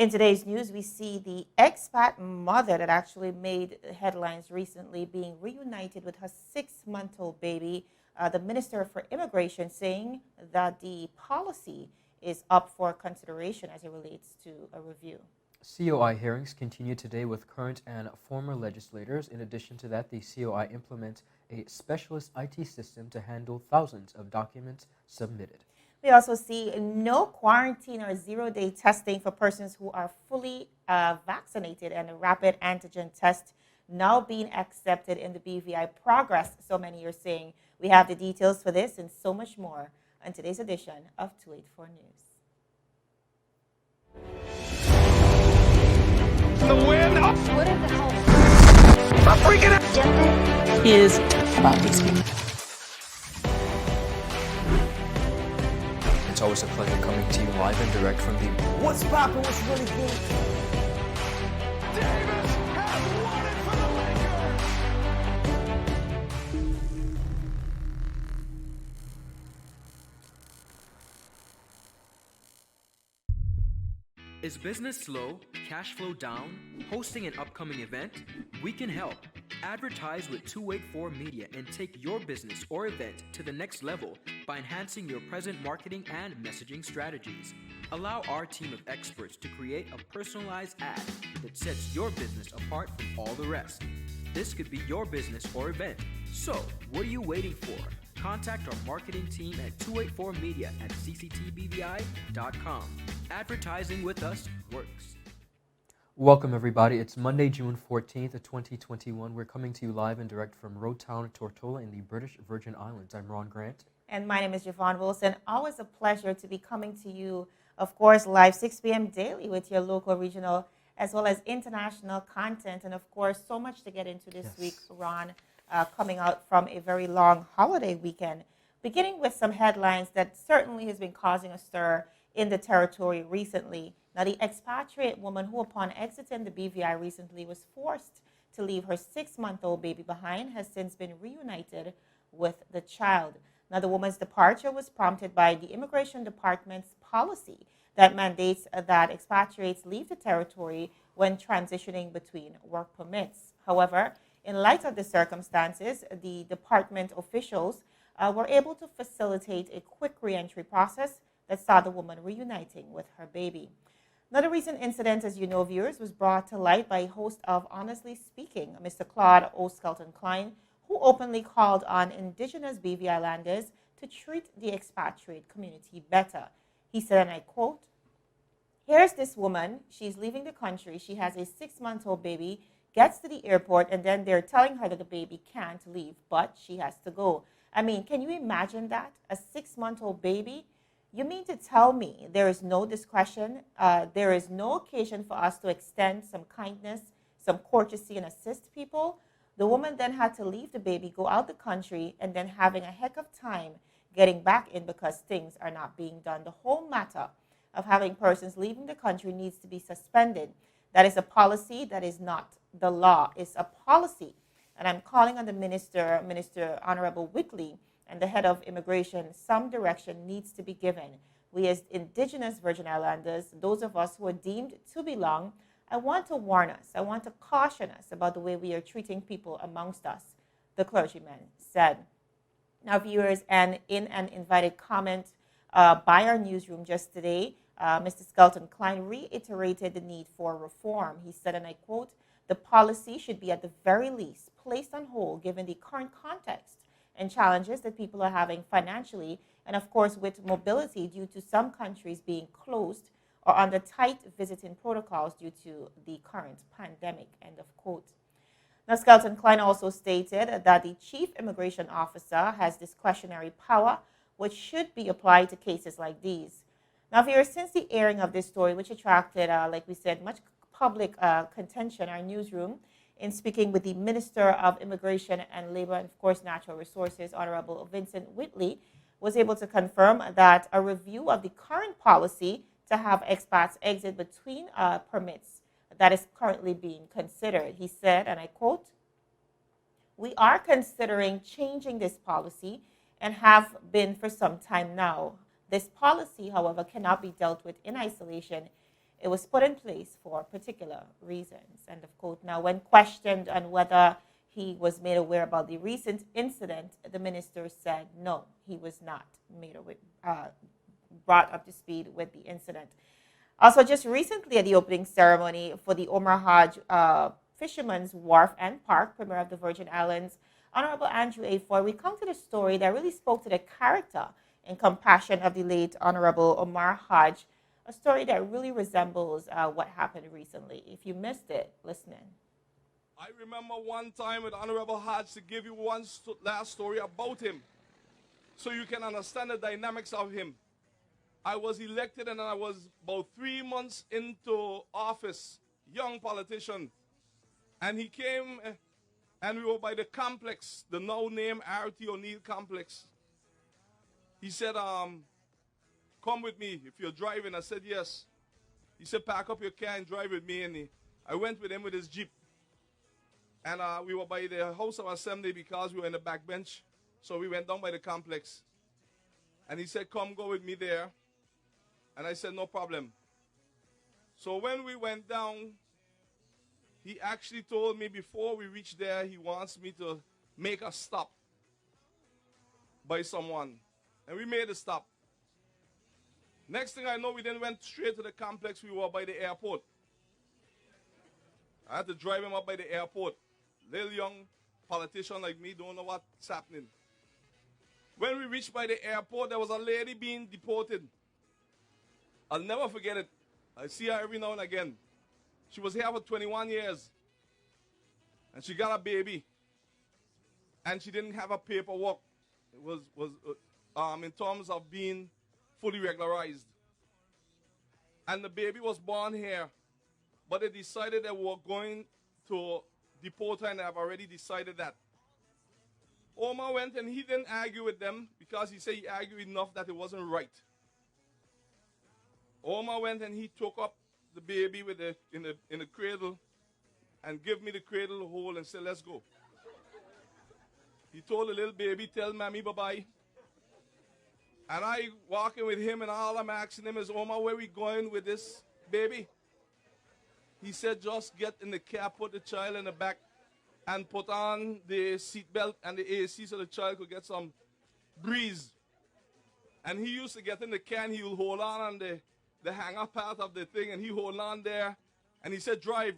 In today's news, we see the expat mother that actually made headlines recently being reunited with her 6 month old baby. The Minister for Immigration saying that the policy is up for consideration as it relates to a review. COI hearings continue today with current and former legislators. In addition to that, the COI implement a specialist IT system to handle thousands of documents submitted. We also see no quarantine or 0 day testing for persons who are fully vaccinated, and a rapid antigen test now being accepted in the BVI progress, so many are saying. We have the details for this and so much more on today's edition of 284 News. The win. What are the hell I'm freaking out. is about these people? It's always a pleasure coming to you live and direct from the What's poppin'? What's really good? Davis has won it for the Lakers. Is business slow, cash flow down, hosting an upcoming event? We can help. Advertise with 284 Media and take your business or event to the next level by enhancing your present marketing and messaging strategies. Allow our team of experts to create a personalized ad that sets your business apart from all the rest. This could be your business or event. So, what are you waiting for? Contact our marketing team at 284media@cctbvi.com. Advertising with us works. Welcome, everybody. It's Monday, June 14th, 2021. We're coming to you live and direct from Road Town, Tortola in the British Virgin Islands. I'm Ron Grant. And my name is Javon Wilson. Always a pleasure to be coming to you, of course, live 6 p.m. daily with your local, regional, as well as international content. And of course, so much to get into this week, Ron, coming out from a very long holiday weekend. Beginning with some headlines that certainly has been causing a stir in the territory recently. Now, the expatriate woman who, upon exiting the BVI recently, was forced to leave her 6-month-old baby behind has since been reunited with the child. Now, the woman's departure was prompted by the Immigration Department's policy that mandates that expatriates leave the territory when transitioning between work permits. However, in light of the circumstances, the department officials were able to facilitate a quick reentry process that saw the woman reuniting with her baby. Now, the recent incident, as you know, viewers, was brought to light by a host of Honestly Speaking, Mr. Claude O. Skelton-Klein, who openly called on indigenous BVI Islanders to treat the expatriate community better. He said, and I quote, "Here's this woman, she's leaving the country, she has a 6-month-old baby, gets to the airport, and then they're telling her that the baby can't leave, but she has to go." I mean, can you imagine that? A 6-month-old baby? You mean to tell me there is no discretion, there is no occasion for us to extend some kindness, some courtesy, and assist people? The woman then had to leave the baby, go out the country, and then having a heck of time getting back in because things are not being done. The whole matter of having persons leaving the country needs to be suspended. That is a policy, that is not the law. It's a policy. And I'm calling on the Minister Honorable Whitley, and the head of immigration. Some direction needs to be given. We as indigenous Virgin Islanders, those of us who are deemed to belong, I want to warn us, I want to caution us about the way we are treating people amongst us, the clergyman said. Now, viewers, and in an invited comment by our newsroom just today, Mr. Skelton-Klein reiterated the need for reform. He said, and I quote, "The policy should be at the very least placed on hold given the current context and challenges that people are having financially, and of course with mobility due to some countries being closed or under tight visiting protocols due to the current pandemic," end of quote. Now, Skelton-Klein also stated that the chief immigration officer has discretionary power, which should be applied to cases like these. Now, viewers, since the airing of this story, which attracted, like we said, much public contention, our newsroom, in speaking with the Minister of Immigration and Labor and, of course, Natural Resources, Honorable Vincent Whitley, was able to confirm that a review of the current policy to have expats exit between permits that is currently being considered. He said, and I quote, "We are considering changing this policy and have been for some time now. This policy, however, cannot be dealt with in isolation. it was put in place for particular reasons. End of quote. Now, when questioned on whether he was made aware about the recent incident, the minister said no, he was not made aware, brought up to speed with the incident. Also, just recently at the opening ceremony for the Omar Hajj Fisherman's Wharf and Park, Premier of the Virgin Islands, Honorable Andrew A. Foy recounted a story that really spoke to the character and compassion of the late Honorable Omar Hajj, a story that really resembles what happened recently. If you missed it, listen in. I remember one time with Honorable Hajj to give you one last story about him so you can understand the dynamics of him. I was elected and I was about 3 months into office, young politician. And he came and we were by the complex, the now named R.T. O'Neill complex. He said, come with me if you're driving. I said, yes. He said, pack up your car and drive with me. And I went with him with his Jeep. And we were by the House of Assembly because we were in the back bench. So we went down by the complex. And he said, come go with me there. And I said, no problem. So when we went down, he actually told me before we reached there, he wants me to make a stop by someone. And we made a stop. Next thing I know, we then went straight to the complex. We were by the airport. I had to drive him up by the airport. Little young politician like me don't know what's happening. When we reached by the airport, there was a lady being deported. I'll never forget it. I see her every now and again. She was here for 21 years. And she got a baby. And she didn't have a paperwork. It was in terms of being fully regularized. And the baby was born here. But they decided they were going to deport her, and I've already decided that. Omar went and he didn't argue with them because he said he argued enough that it wasn't right. Omar went and he took up the baby with in the cradle and gave me the cradle to hold and said, let's go. He told the little baby, tell mommy bye-bye. And I walking with him and all I'm asking him is, Omar, where we going with this baby? He said, just get in the car, put the child in the back, and put on the seatbelt and the AC so the child could get some breeze. And he used to get in the car and he would hold on the hanger part of the thing, and he hold on there. And he said, drive.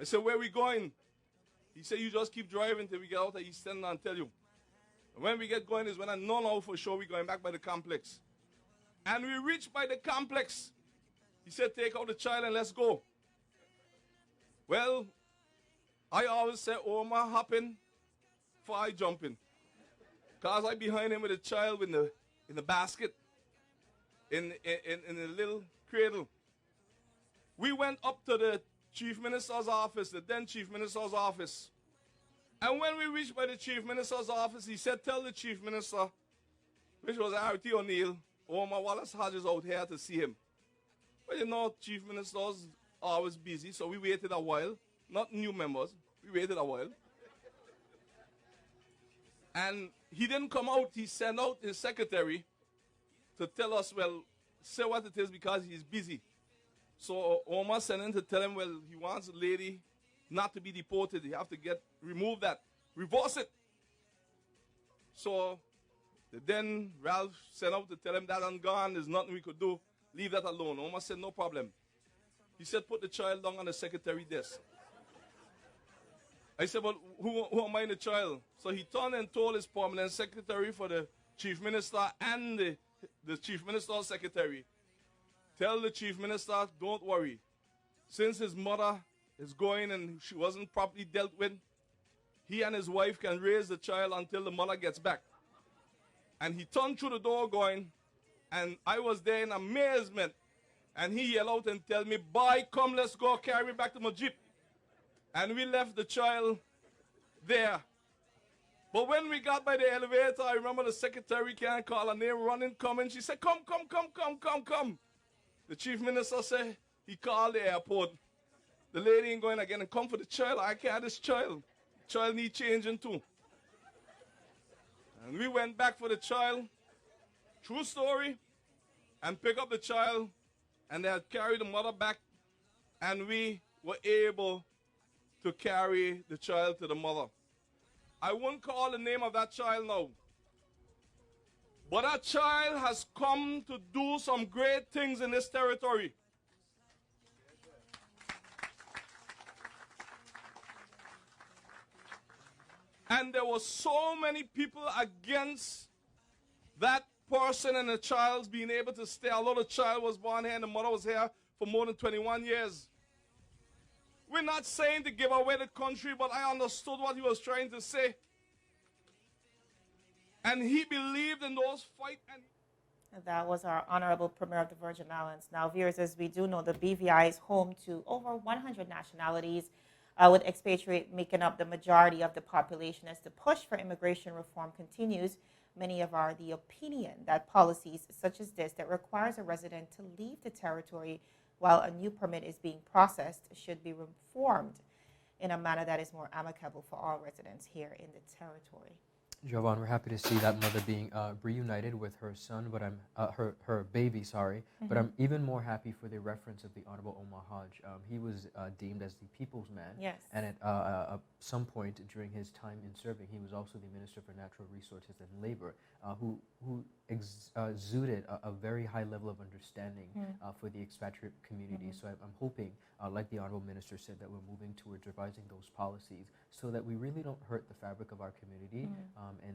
I said, where we going? He said, you just keep driving till we get out of East End and tell you. And when we get going is when I know now for sure we're going back by the complex. And we reached by the complex. He said, take out the child and let's go. Well, I always say, Omar hopping, before I jumping. Because I behind him with a child in the basket, in the little cradle. We went up to the Chief Minister's office, the then Chief Minister's office. And when we reached by the Chief Minister's office, he said, tell the Chief Minister, which was R.T. O'Neill, Omar Wallace Hodge is out here to see him. Well, you know, Chief Ministers are always busy, so we waited a while. Not new members. We waited a while. And he didn't come out. He sent out his secretary to tell us, well, say what it is because he's busy. So Omar sent in to tell him, well, he wants the lady not to be deported. You have to remove that. Reverse it. So then Ralph sent out to tell him that I'm gone. There's nothing we could do. Leave that alone. Omar said, no problem. He said, put the child down on the secretary desk. I said, well, who am I the child? So he turned and told his permanent secretary for the chief minister and the chief minister's secretary, tell the chief minister, don't worry. Since his mother is going and she wasn't properly dealt with, he and his wife can raise the child until the mother gets back. And he turned through the door going, and I was there in amazement. And he yelled out and tell me, bye, come, let's go, carry me back to my jeep. And we left the child there. But when we got by the elevator, I remember the secretary can't call her name, running, coming. She said, come. The chief minister said, he called the airport. The lady ain't going again and come for the child. I can't have this child. Child need changing too. And we went back for the child, true story, and pick up the child And they had carried the mother back, and we were able to carry the child to the mother. I won't call the name of that child now, but that child has come to do some great things in this territory. And there were so many people against that person and the child's being able to stay, although the child was born here and the mother was here for more than 21 years. We're not saying to give away the country, but I understood what he was trying to say. And he believed in those fights. That was our Honorable Premier of the Virgin Islands. Now, viewers, as we do know, the BVI is home to over 100 nationalities, with expatriate making up the majority of the population. As the push for immigration reform continues, many are the opinion that policies such as this that requires a resident to leave the territory while a new permit is being processed should be reformed in a manner that is more amicable for all residents here in the territory. Jovan, we're happy to see that mother being reunited with her son, but her baby, sorry. But I'm even more happy for the reference of the Honorable Omar Hajj. He was deemed as the people's man. Yes. And at some point during his time in serving, he was also the Minister for Natural Resources and Labor, who exuded a very high level of understanding for the expatriate community. So I'm hoping, like the Honorable Minister said, that we're moving towards revising those policies so that we really don't hurt the fabric of our community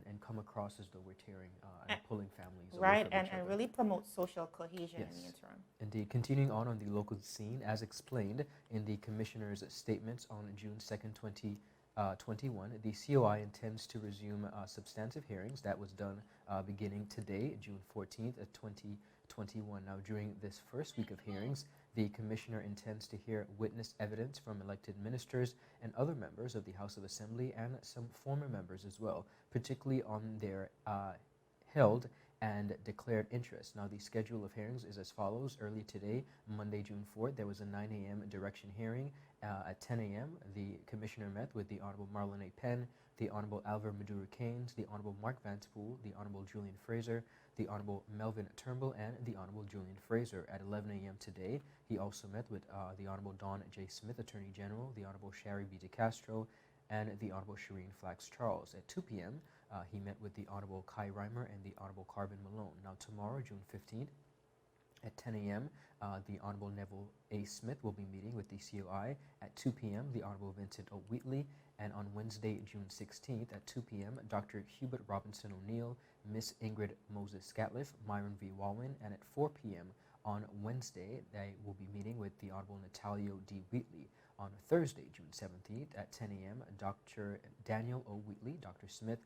and come across as though we're tearing and pulling families away Right, from each and other. really promote social cohesion in the Yes. interim. Indeed. Continuing on the local scene, as explained in the Commissioner's statements on June 2nd, 2021, the COI intends to resume substantive hearings. That was done beginning today, June 14th, 2021. Now, during this first week of hearings, the Commissioner intends to hear witness evidence from elected ministers and other members of the House of Assembly and some former members as well, particularly on their held and declared interest. Now, the schedule of hearings is as follows. Early today, Monday, June 4th, there was a 9 a.m. direction hearing. At 10 a.m., the Commissioner met with the Honorable Marlon A. Penn, the Honorable Alvar Maduro-Keynes, the Honorable Mark Vancepool, the Honorable Julian Fraser, the Honorable Melvin Turnbull, and the Honorable Julian Fraser. At 11 a.m. today, he also met with the Honorable Don J. Smith, Attorney General, the Honorable Sherry B. DeCastro, and the Honorable Shireen Flax Charles. At 2 p.m., he met with the Honorable Kai Reimer and the Honorable Carbon Malone. Now, tomorrow, June 15th, at 10 a.m., the Honorable Neville A. Smith will be meeting with the COI. At 2 p.m., the Honorable Vincent O. Wheatley. And on Wednesday, June 16th, at 2 p.m., Dr. Hubert Robinson O'Neill, Miss Ingrid Moses Scatliff, Myron V. Walwyn. And at 4 p.m. on Wednesday, they will be meeting with the Honorable Natalio D. Wheatley. On Thursday, June 17th, at 10 a.m., Dr. Daniel O. Wheatley, Dr. Smith,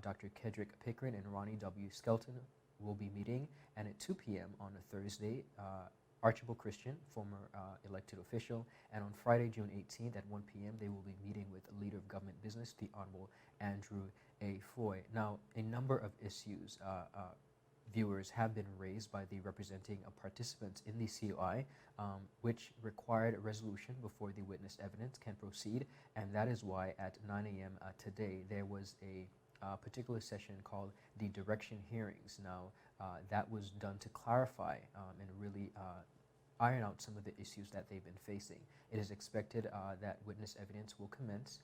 Dr. Kedrick Pickering, and Ronnie W. Skelton will be meeting. And at 2 p.m. on a Thursday, Archibald Christian, former elected official. And on Friday, June 18th at 1 p.m., they will be meeting with the Leader of Government Business, the Honorable Andrew A. Foy. Now, a number of issues, viewers, have been raised by the representing participants in the COI, which required a resolution before the witness evidence can proceed. And that is why at 9 a.m. Today, there was a particular session called the direction hearings. Now, that was done to clarify and really iron out some of the issues that they've been facing. It is expected that witness evidence will commence.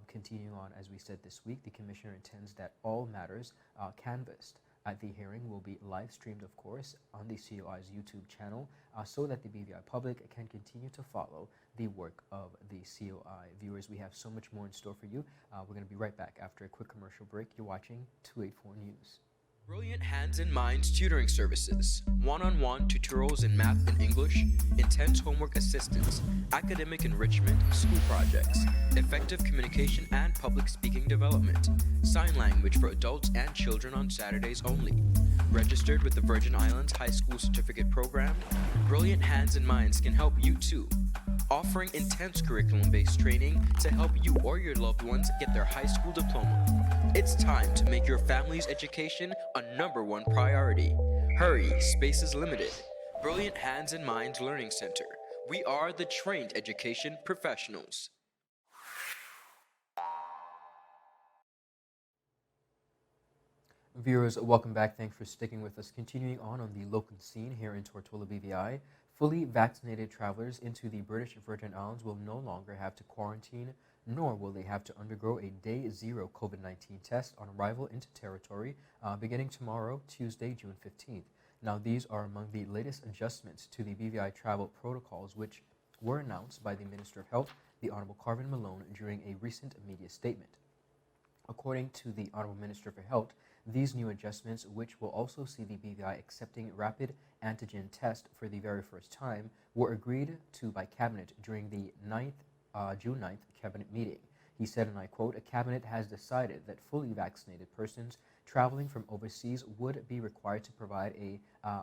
Continuing on, as we said this week, the Commissioner intends that all matters canvassed at the hearing will be live streamed, of course, on the COI's YouTube channel so that the BVI public can continue to follow the work of the COI. Viewers, we have so much more in store for you. We're going to be right back after a quick commercial break. You're watching 284 News. Brilliant Hands and Minds tutoring services, one-on-one tutorials in math and English, intense homework assistance, academic enrichment, school projects, effective communication and public speaking development, sign language for adults and children on Saturdays only. Registered with the Virgin Islands High School Certificate Program, Brilliant Hands and Minds can help you too. Offering intense curriculum-based training to help you or your loved ones get their high school diploma. It's time to make your family's education a #1 priority. Hurry, space is limited. Brilliant Hands and Minds Learning Center. We are the trained education professionals. Viewers, welcome back. Thanks for sticking with us. Continuing on the local scene here in Tortola BVI, Fully vaccinated travelers into the British Virgin Islands will no longer have to quarantine, nor will they have to undergo a day zero COVID 19 test on arrival into territory beginning tomorrow, Tuesday, June 15th. Now, these are among the latest adjustments to the BVI travel protocols, which were announced by the Minister of Health, the Honorable Carvin Malone, during a recent media statement. According to the Honorable Minister for Health, these new adjustments, which will also see the BVI accepting rapid antigen test for the very first time, were agreed to by Cabinet during the June 9th Cabinet meeting. He said, and I quote, "A Cabinet has decided that fully vaccinated persons traveling from overseas would be required to provide a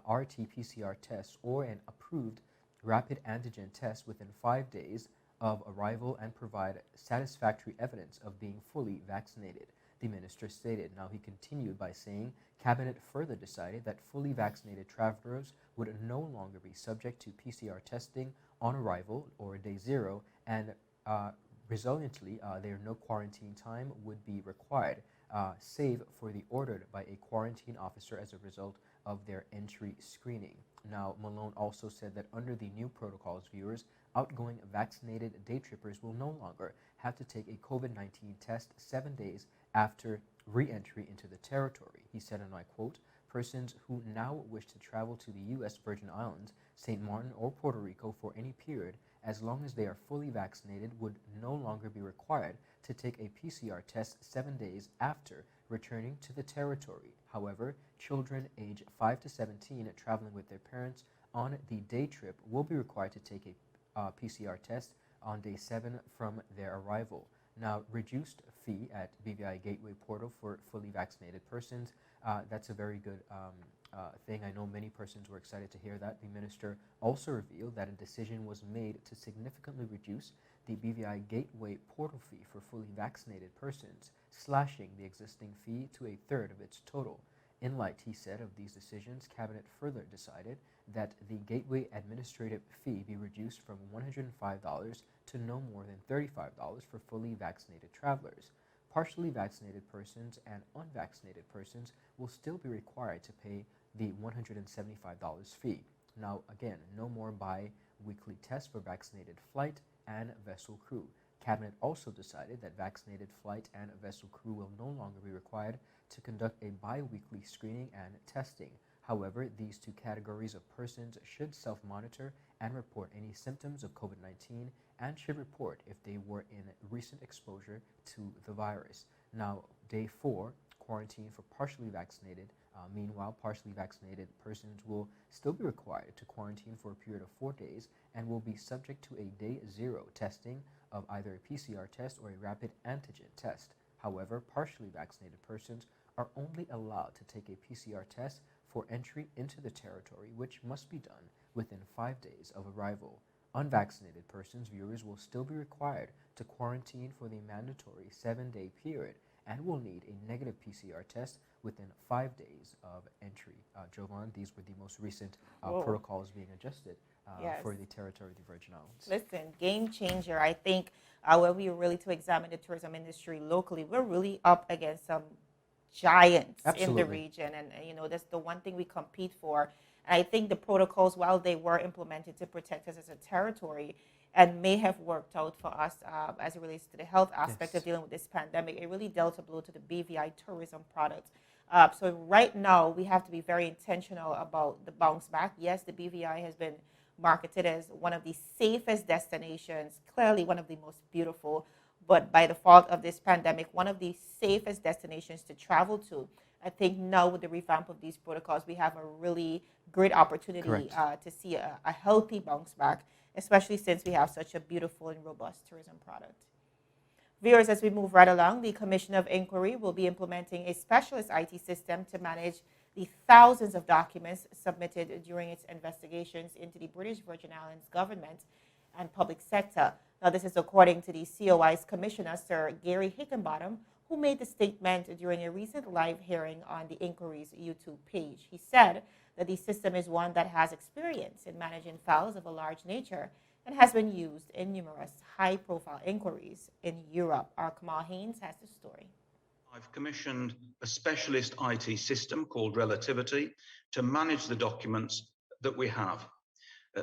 RT-PCR test or an approved rapid antigen test within 5 days of arrival and provide satisfactory evidence of being fully vaccinated," the minister stated. Now, he continued by saying, Cabinet further decided that fully vaccinated travelers would no longer be subject to PCR testing on arrival or day zero, and resultantly, no quarantine time would be required, save for the ordered by a quarantine officer as a result of their entry screening. Now, Malone also said that under the new protocols, viewers, outgoing vaccinated day trippers will no longer have to take a COVID-19 test 7 days after re-entry into the territory. He said, and I quote, "Persons who now wish to travel to the U.S. Virgin Islands, St. Martin, or Puerto Rico for any period, as long as they are fully vaccinated, would no longer be required to take a PCR test 7 days after returning to the territory. However, children age 5 to 17 traveling with their parents on the day trip will be required to take a PCR test on day 7 from their arrival." Now, reduced fee at BVI Gateway Portal for fully vaccinated persons. That's a very good thing. I know many persons were excited to hear that. The minister also revealed that a decision was made to significantly reduce the BVI Gateway Portal fee for fully vaccinated persons, slashing the existing fee to a third of its total. In light, he said, of these decisions, Cabinet further decided that the Gateway administrative fee be reduced from $105 to no more than $35 for fully vaccinated travelers. Partially vaccinated persons and unvaccinated persons will still be required to pay the $175 fee. Now, again, no more bi-weekly tests for vaccinated flight and vessel crew. Cabinet also decided that vaccinated flight and vessel crew will no longer be required to conduct a bi-weekly screening and testing. However, these two categories of persons should self-monitor and report any symptoms of COVID-19 and should report if they were in recent exposure to the virus. Now, day 4, quarantine for partially vaccinated. Meanwhile, partially vaccinated persons will still be required to quarantine for a period of 4 days and will be subject to a day 0 testing of either a PCR test or a rapid antigen test. However, partially vaccinated persons are only allowed to take a PCR test for entry into the territory, which must be done within 5 days of arrival. Unvaccinated persons, viewers, will still be required to quarantine for the mandatory 7-day period and will need a negative PCR test within 5 days of entry. Jovan, these were the most recent protocols being adjusted Yes. for the territory of the Virgin Islands. Listen, game changer. I think when we were really to examine the tourism industry locally, we're really up against some giants in the Absolutely. region, and that's the one thing we compete for. And I think the protocols, while they were implemented to protect us as a territory, and may have worked out for us as it relates to the health aspect Yes. of dealing with this pandemic, it really dealt a blow to the BVI tourism product. So right now, we have to be very intentional about the bounce back. Yes, the BVI has been marketed as one of the safest destinations, clearly one of the most beautiful, but by the fault of this pandemic, one of the safest destinations to travel to. I think now with the revamp of these protocols, we have a really great opportunity to see a healthy bounce back, especially since we have such a beautiful and robust tourism product. Viewers, as we move right along, the Commission of Inquiry will be implementing a specialist IT system to manage the thousands of documents submitted during its investigations into the British Virgin Islands government and public sector. Now, this is according to the COI's Commissioner, Sir Gary Hickenbottom, who made the statement during a recent live hearing on the Inquiry's YouTube page. He said that the system is one that has experience in managing files of a large nature and has been used in numerous high-profile inquiries in Europe. Our Kamal Haynes has the story. I've commissioned a specialist IT system called Relativity to manage the documents that we have.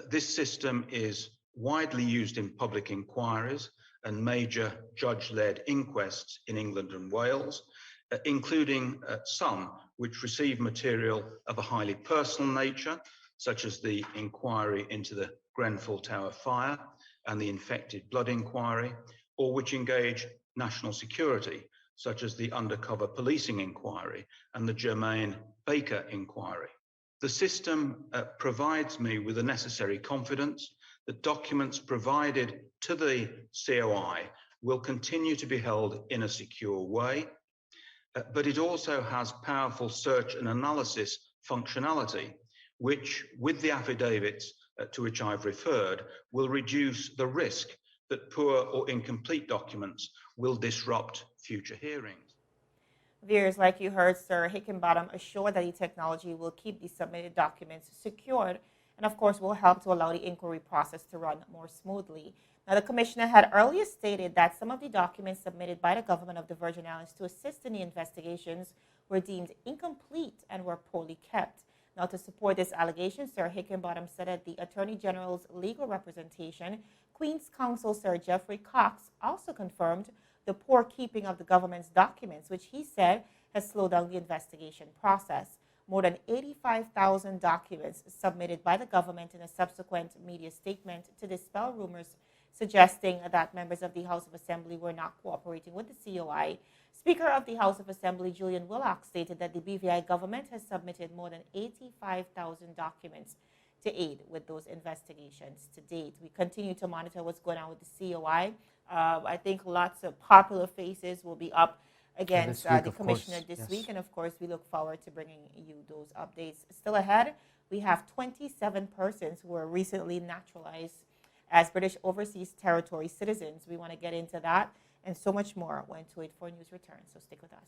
This system is widely used in public inquiries and major judge-led inquests in England and Wales, including some which receive material of a highly personal nature, such as the inquiry into the Grenfell Tower fire and the infected blood inquiry, or which engage national security, such as the undercover policing inquiry and the Germaine Baker inquiry. The system provides me with the necessary confidence that documents provided to the COI will continue to be held in a secure way, but it also has powerful search and analysis functionality, which, with the affidavits to which I've referred, will reduce the risk that poor or incomplete documents will disrupt future hearings. Viewers, like you heard Sir Hickenbottom assure that the technology will keep the submitted documents secured and, of course, will help to allow the inquiry process to run more smoothly. Now, the Commissioner had earlier stated that some of the documents submitted by the government of the Virgin Islands to assist in the investigations were deemed incomplete and were poorly kept. Now, to support this allegation, Sir Hickenbottom said that the Attorney General's legal representation, Queen's Counsel Sir Geoffrey Cox, also confirmed the poor keeping of the government's documents, which he said has slowed down the investigation process. More than 85,000 documents submitted by the government in a subsequent media statement to dispel rumors suggesting that members of the House of Assembly were not cooperating with the COI. Speaker of the House of Assembly, Julian Willock, stated that the BVI government has submitted more than 85,000 documents to aid with those investigations to date. We continue to monitor what's going on with the COI. I think lots of popular faces will be up against the commissioner this week. And of course, we look forward to bringing you those updates. Still ahead, we have 27 persons who were recently naturalized as British Overseas Territory citizens. We want to get into that and so much more when 284 News returns. So stick with us.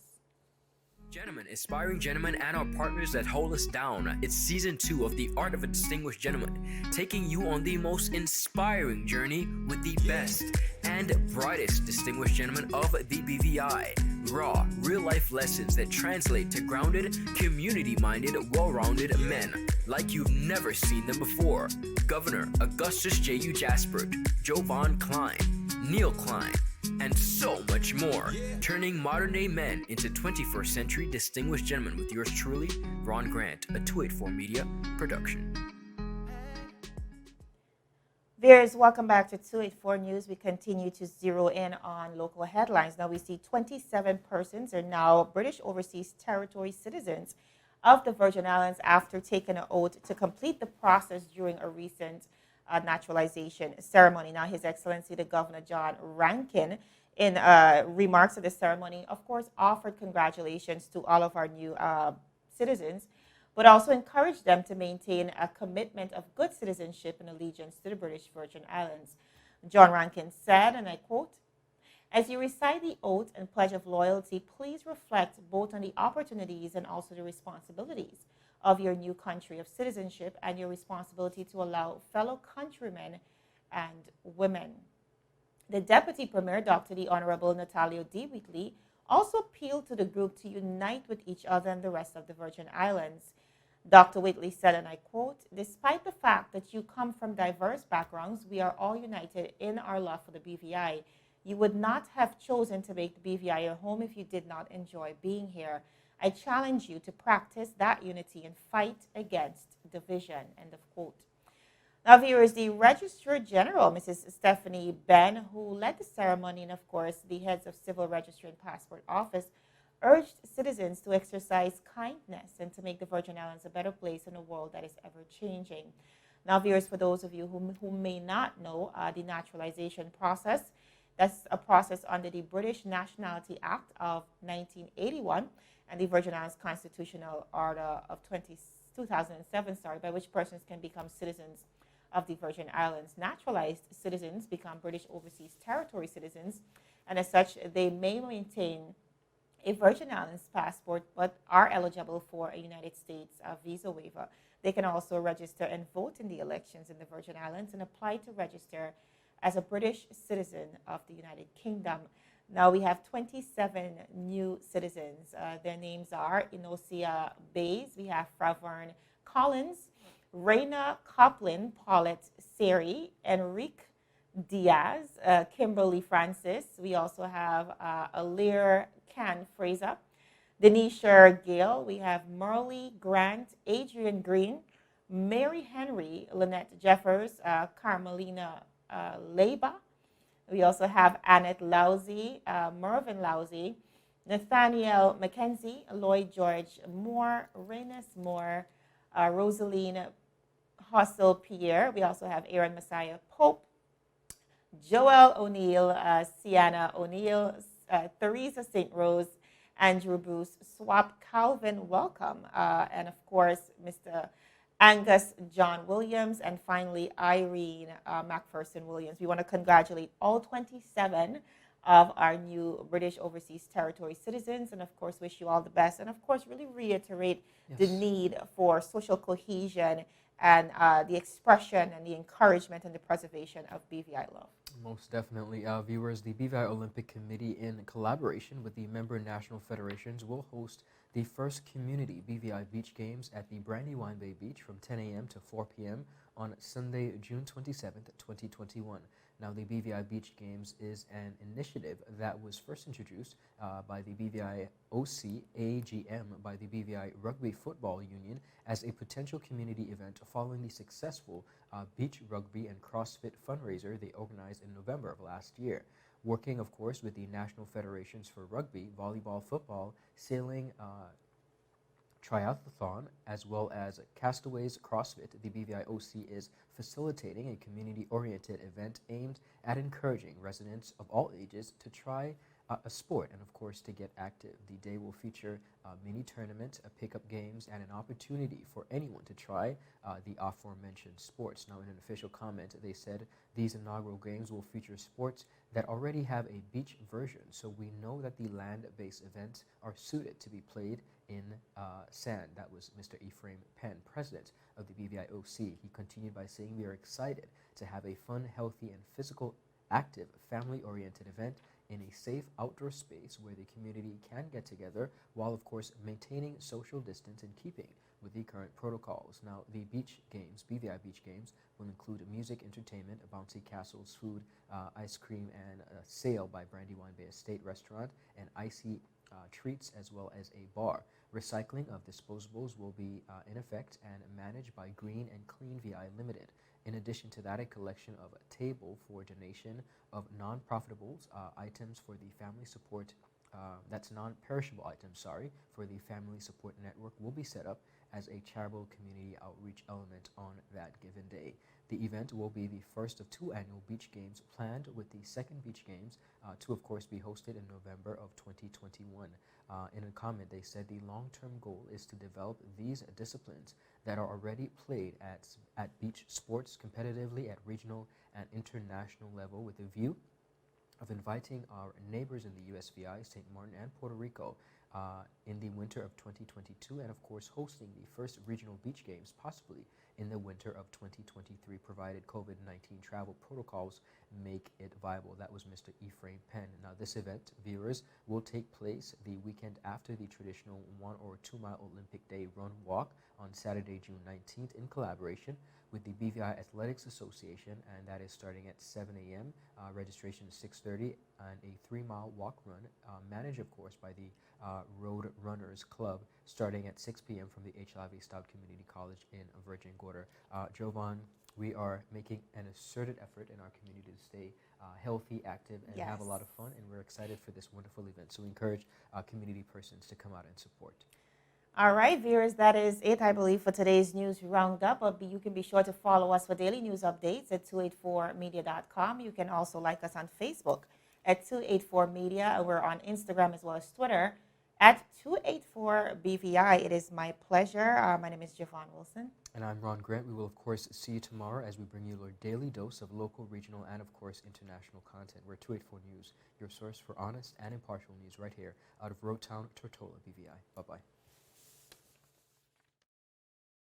Gentlemen, aspiring gentlemen, and our partners that hold us down. It's season 2 of The Art of a Distinguished Gentleman, taking you on the most inspiring journey with the best and brightest distinguished gentlemen of the BVI. Raw, real-life lessons that translate to grounded, community-minded, well-rounded men like you've never seen them before. Governor Augustus J.U. Jaspert, Jovan Klein, Neil Klein, and so much more. Turning modern-day men into 21st century distinguished gentlemen with yours truly, Ron Grant, a 284 Media production. Viewers, welcome back to 284 News. We continue to zero in on local headlines. Now we see 27 persons are now British Overseas Territory citizens of the Virgin Islands after taking an oath to complete the process during a recent naturalization ceremony. Now, His Excellency the Governor John Rankin, in remarks at the ceremony, of course, offered congratulations to all of our new citizens, but also encouraged them to maintain a commitment of good citizenship and allegiance to the British Virgin Islands. John Rankin said, and I quote, "As you recite the oath and pledge of loyalty, please reflect both on the opportunities and also the responsibilities of your new country of citizenship and your responsibility to allow fellow countrymen and women." The Deputy Premier, Dr. the Honorable Natalio D. Wheatley, also appealed to the group to unite with each other and the rest of the Virgin Islands. Dr. Wheatley said, and I quote, "Despite the fact that you come from diverse backgrounds, we are all united in our love for the BVI. You would not have chosen to make the BVI your home if you did not enjoy being here. I challenge you to practice that unity and fight against division." End of quote. Now, viewers, the Registrar General, Mrs. Stephanie Ben, who led the ceremony, and of course the heads of Civil Registry and Passport Office, urged citizens to exercise kindness and to make the Virgin Islands a better place in a world that is ever changing. Now, viewers, for those of you who may not know the naturalization process, that's a process under the British Nationality Act of 1981 and the Virgin Islands Constitutional Order of 2007, by which persons can become citizens of the Virgin Islands. Naturalized citizens become British Overseas Territory citizens, and as such, they may maintain a Virgin Islands passport but are eligible for a United States visa waiver. They can also register and vote in the elections in the Virgin Islands and apply to register as a British citizen of the United Kingdom. Now we have 27 new citizens. Their names are Inosia Bays, we have Fravern Collins, Raina Coplin, Paulette Seri, Enrique Diaz, Kimberly Francis. We also have Alir Khan Fraser, Denisha Gale. We have Merle Grant, Adrian Green, Mary Henry, Lynette Jeffers, Carmelina Leba. We also have Annette Lousy, Mervyn Lousy, Nathaniel McKenzie, Lloyd George Moore, Renus Moore, Rosaline Hostel Pierre. We also have Aaron Messiah Pope, Joel O'Neill, Sienna O'Neill, Theresa St. Rose, Andrew Bruce Swap, Calvin Welcome, and of course, Mr. Angus John Williams, and finally, Irene McPherson Williams. We want to congratulate all 27 of our new British Overseas Territory citizens, and of course, wish you all the best, and of course, really reiterate the need for social cohesion and the expression and the encouragement and the preservation of BVI love. Most definitely. Viewers, the BVI Olympic Committee, in collaboration with the member national federations, will host the first community BVI Beach Games at the Brandywine Bay Beach from 10 a.m. to 4 p.m. on Sunday, June 27th, 2021. Now, the BVI Beach Games is an initiative that was first introduced by the BVIOC AGM by the BVI Rugby Football Union as a potential community event following the successful beach rugby and CrossFit fundraiser they organized in November of last year. Working, of course, with the national federations for rugby, volleyball, football, sailing, triathlon, as well as Castaways CrossFit, the BVIOC is facilitating a community-oriented event aimed at encouraging residents of all ages to try a sport and, of course, to get active. The day will feature a mini tournament, a pickup games, and an opportunity for anyone to try the aforementioned sports. Now, in an official comment, they said these inaugural games will feature sports that already have a beach version, so we know that the land-based events are suited to be played in sand. That was Mr. Ephraim Penn, president of the BVIOC. He continued by saying, "We are excited to have a fun, healthy, and physical, active, family-oriented event in a safe outdoor space where the community can get together while, of course, maintaining social distance and keeping with the current protocols." Now, the beach games, BVI Beach Games, will include music, entertainment, bouncy castles, food, ice cream, and a sail by Brandywine Bay Estate Restaurant, and icy treats, as well as a bar. Recycling of disposables will be in effect and managed by Green and Clean VI Limited. In addition to that, a collection of a table for donation of non-profitable items for the family support, that's non-perishable items, sorry, for the family support network will be set up as a charitable community outreach element on that given day. The event will be the first of two annual beach games planned, with the second beach games to, of course, be hosted in November of 2021. In a comment, they said the long-term goal is to develop these disciplines that are already played at beach sports competitively at regional and international level, with a view of inviting our neighbors in the USVI, St. Martin, and Puerto Rico in the winter of 2022, and of course hosting the first regional beach games possibly in the winter of 2023, provided COVID-19 travel protocols make it viable. That was Mr. Ephraim Penn. Now, this event, viewers, will take place the weekend after the traditional 1 or 2 mile Olympic Day run walk on Saturday, June 19th, in collaboration with the BVI Athletics Association, and that is starting at 7 a.m. Registration is 6:30, and a 3-mile walk run, managed, of course, by the Road Runners Club, starting at 6 p.m. from the H. Lavey Stout Community College in Virgin Gorda. Jovan, we are making an asserted effort in our community to stay healthy, active, and have a lot of fun, and we're excited for this wonderful event. So we encourage community persons to come out and support. All right, viewers, that is it, I believe, for today's news roundup. You can be sure to follow us for daily news updates at 284media.com. You can also like us on Facebook at 284media, and we're on Instagram as well as Twitter at 284BVI. It is my pleasure. My name is Javon Wilson. And I'm Ron Grant. We will, of course, see you tomorrow as we bring you your daily dose of local, regional, and, of course, international content. We're 284 News, your source for honest and impartial news right here out of Road Town, Tortola, BVI. Bye-bye.